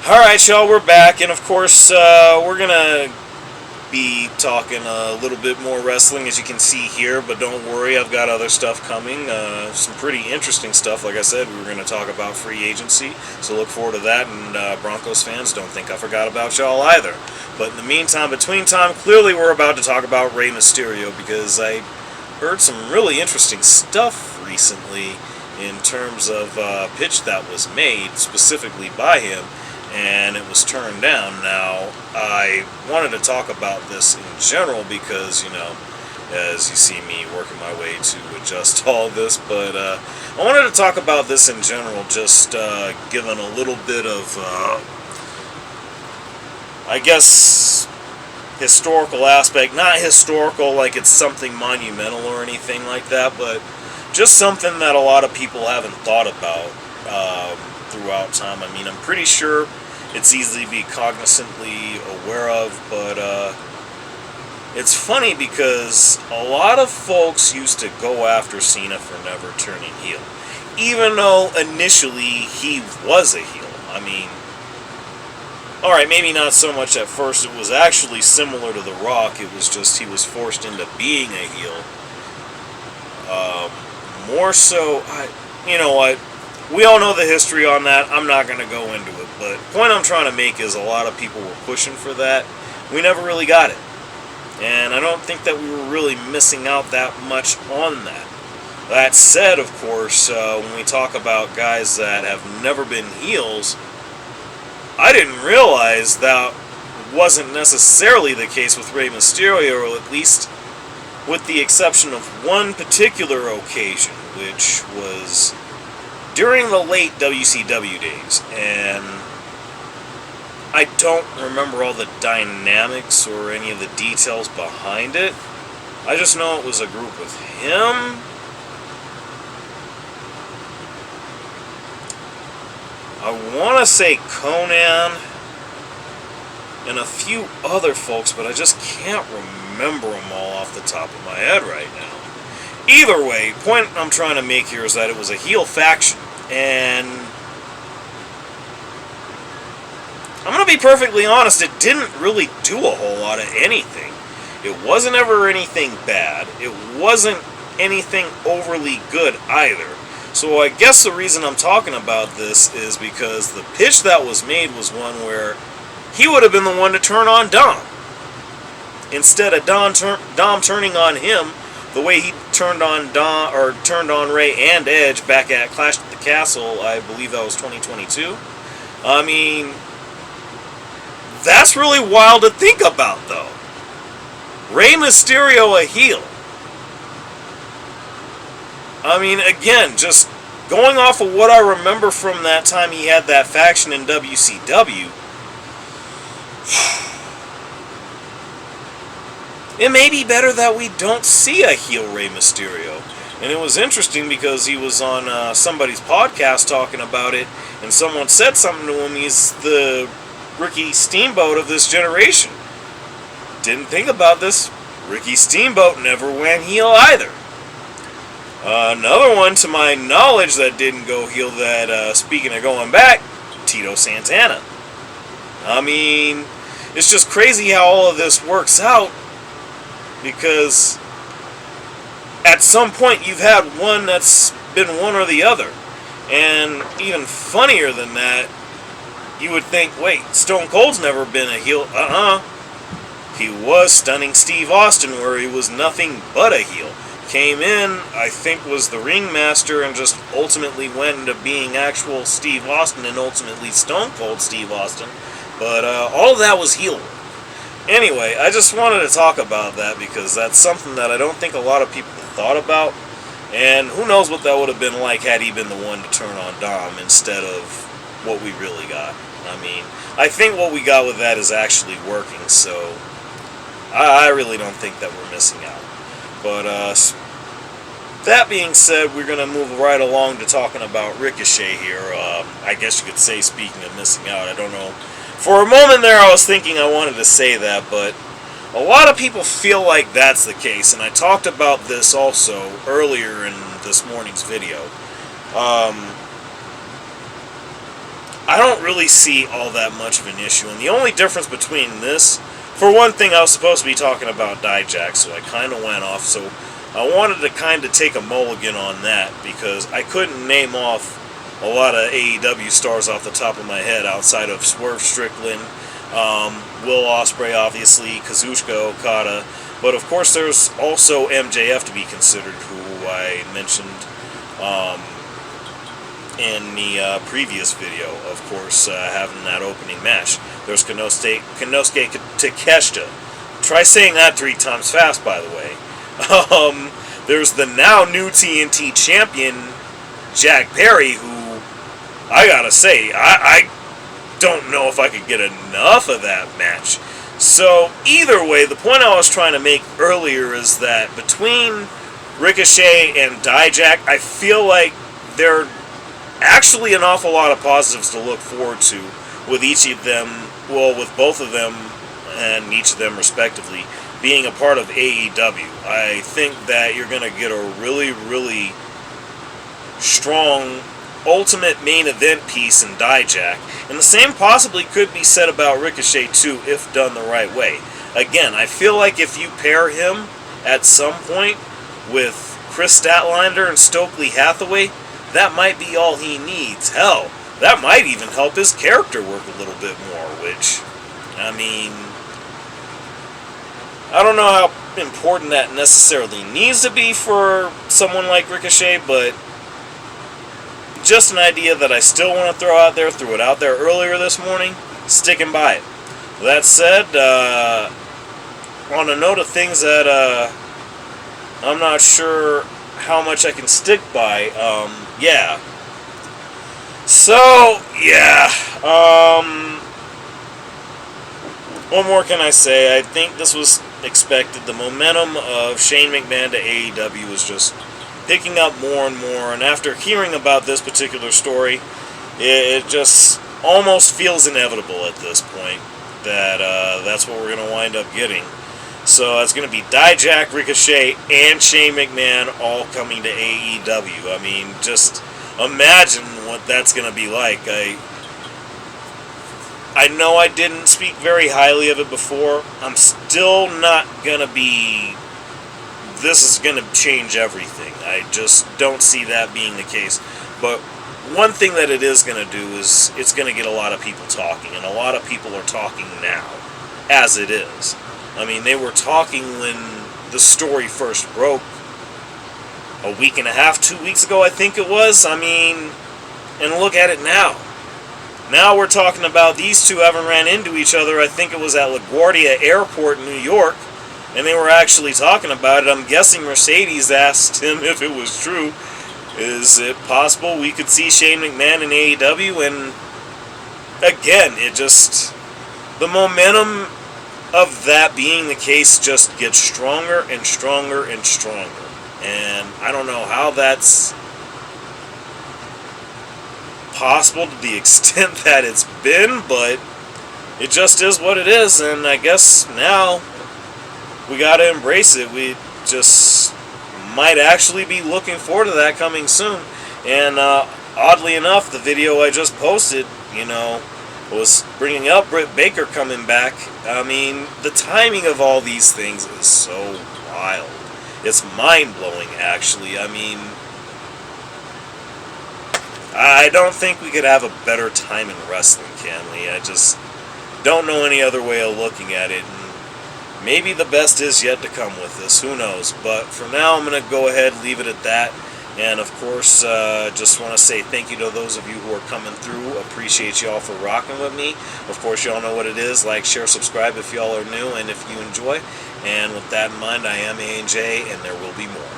Alright, y'all, we're back, and of course, we're gonna be talking a little bit more wrestling, as you can see here, but don't worry, I've got other stuff coming, some pretty interesting stuff. Like I said, we were going to talk about free agency, so look forward to that, and Broncos fans, don't think I forgot about y'all either. But in the meantime, between time, clearly we're about to talk about Rey Mysterio, because I heard some really interesting stuff recently in terms of a pitch that was made specifically by him, and it was turned down. Now, I wanted to talk about this in general because, you know, as you see me working my way to adjust all this, but I wanted to talk about this in general, just given a little bit of, I guess, historical aspect. Not historical like it's something monumental or anything like that, but just something that a lot of people haven't thought about throughout time. I mean, I'm pretty sure it's easy to be cognizantly aware of, but it's funny because a lot of folks used to go after Cena for never turning heel, even though initially he was a heel. I mean, alright, maybe not so much at first. It was actually similar to The Rock. It was just he was forced into being a heel. More so, you know what? We all know the history on that. I'm not going to go into it. But the point I'm trying to make is a lot of people were pushing for that. We never really got it. And I don't think that we were really missing out that much on that. That said, of course, when we talk about guys that have never been heels, I didn't realize that wasn't necessarily the case with Rey Mysterio, or at least with the exception of one particular occasion, which was during the late WCW days, and I don't remember all the dynamics or any of the details behind it. I just know it was a group with him, I want to say Conan, and a few other folks, but I just can't remember them all off the top of my head right now. Either way, point I'm trying to make here is that it was a heel faction, and I'm going to be perfectly honest, it didn't really do a whole lot of anything. It wasn't ever anything bad. It wasn't anything overly good either. So I guess the reason I'm talking about this is because the pitch that was made was one where he would have been the one to turn on Dom, instead of Dom turning on him the way he turned on Ray and Edge back at Clash at the Castle. I believe that was 2022. I mean, that's really wild to think about, though. Rey Mysterio a heel. I mean, again, just going off of what I remember from that time he had that faction in WCW, it may be better that we don't see a heel Rey Mysterio. And it was interesting because he was on somebody's podcast talking about it, and someone said something to him, he's the Ricky Steamboat of this generation. Didn't think about this. Ricky Steamboat never went heel either. Another one, to my knowledge, that didn't go heel, that, speaking of going back, Tito Santana. I mean, it's just crazy how all of this works out, because at some point you've had one that's been one or the other. And even funnier than that, you would think, wait, Stone Cold's never been a heel. He was Stunning Steve Austin, where he was nothing but a heel. Came in, I think, was the ringmaster, and just ultimately went into being actual Steve Austin, and ultimately Stone Cold Steve Austin. But all of that was heel. Anyway, I just wanted to talk about that because that's something that I don't think a lot of people thought about. And who knows what that would have been like had he been the one to turn on Dom instead of what we really got. I mean, I think what we got with that is actually working, so I really don't think that we're missing out. But that being said, we're going to move right along to talking about Ricochet here. I guess you could say, speaking of missing out, I don't know. For a moment there, I was thinking I wanted to say that, but a lot of people feel like that's the case, and I talked about this also earlier in this morning's video. I don't really see all that much of an issue. And the only difference between this, for one thing, I was supposed to be talking about Dijak, so I kind of went off. So I wanted to kind of take a mulligan on that because I couldn't name off a lot of AEW stars off the top of my head outside of Swerve Strickland, Will Ospreay, obviously, Kazuchika Okada. But of course, there's also MJF to be considered, who I mentioned in the previous video. Of course, having that opening match. There's Konosuke Takeshita. Try saying that 3 times fast, by the way. There's the now new TNT champion, Jack Perry, who I gotta say, I don't know if I could get enough of that match. So, either way, the point I was trying to make earlier is that between Ricochet and Dijak, I feel like there are actually an awful lot of positives to look forward to with each of them, well, with both of them and each of them respectively, being a part of AEW. I think that you're going to get a really, really strong ultimate main event piece in Dijak, and the same possibly could be said about Ricochet too, if done the right way. Again, I feel like if you pair him at some point with Chris Statlander and Stokely Hathaway, that might be all he needs. Hell, that might even help his character work a little bit more, which, I mean, I don't know how important that necessarily needs to be for someone like Ricochet, but just an idea that I still want to throw out there, threw it out there earlier this morning, sticking by it. That said, on a note of things that I'm not sure how much I can stick by, yeah. So, yeah, what more can I say? I think this was expected. The momentum of Shane McMahon to AEW was just picking up more and more, and after hearing about this particular story, it just almost feels inevitable at this point that that's what we're going to wind up getting. So it's going to be Dijak, Ricochet, and Shane McMahon all coming to AEW. I mean, just imagine what that's going to be like. I know I didn't speak very highly of it before. I'm still not going to be, this is going to change everything. I just don't see that being the case. But one thing that it is going to do is it's going to get a lot of people talking, and a lot of people are talking now, as it is. I mean, they were talking when the story first broke a week and a half, 2 weeks ago, I think it was. I mean, and look at it now. Now we're talking about these two having ran into each other. I think it was at LaGuardia Airport in New York, and they were actually talking about it. I'm guessing Mercedes asked him if it was true. Is it possible we could see Shane McMahon in AEW? And again, it just, the momentum of that being the case just gets stronger and stronger and stronger. And I don't know how that's possible to the extent that it's been, but it just is what it is. And I guess now we gotta embrace it. We just might actually be looking forward to that coming soon. And oddly enough, the video I just posted, was bringing up Britt Baker coming back. I mean, the timing of all these things is so wild. It's mind-blowing, actually. I mean, I don't think we could have a better time in wrestling, can we? I just don't know any other way of looking at it. And maybe the best is yet to come with this. Who knows? But for now, I'm going to go ahead and leave it at that. And of course, just want to say thank you to those of you who are coming through. Appreciate y'all for rocking with me. Of course, y'all know what it is. Like, share, subscribe if y'all are new and if you enjoy. And with that in mind, I am A&J, and there will be more.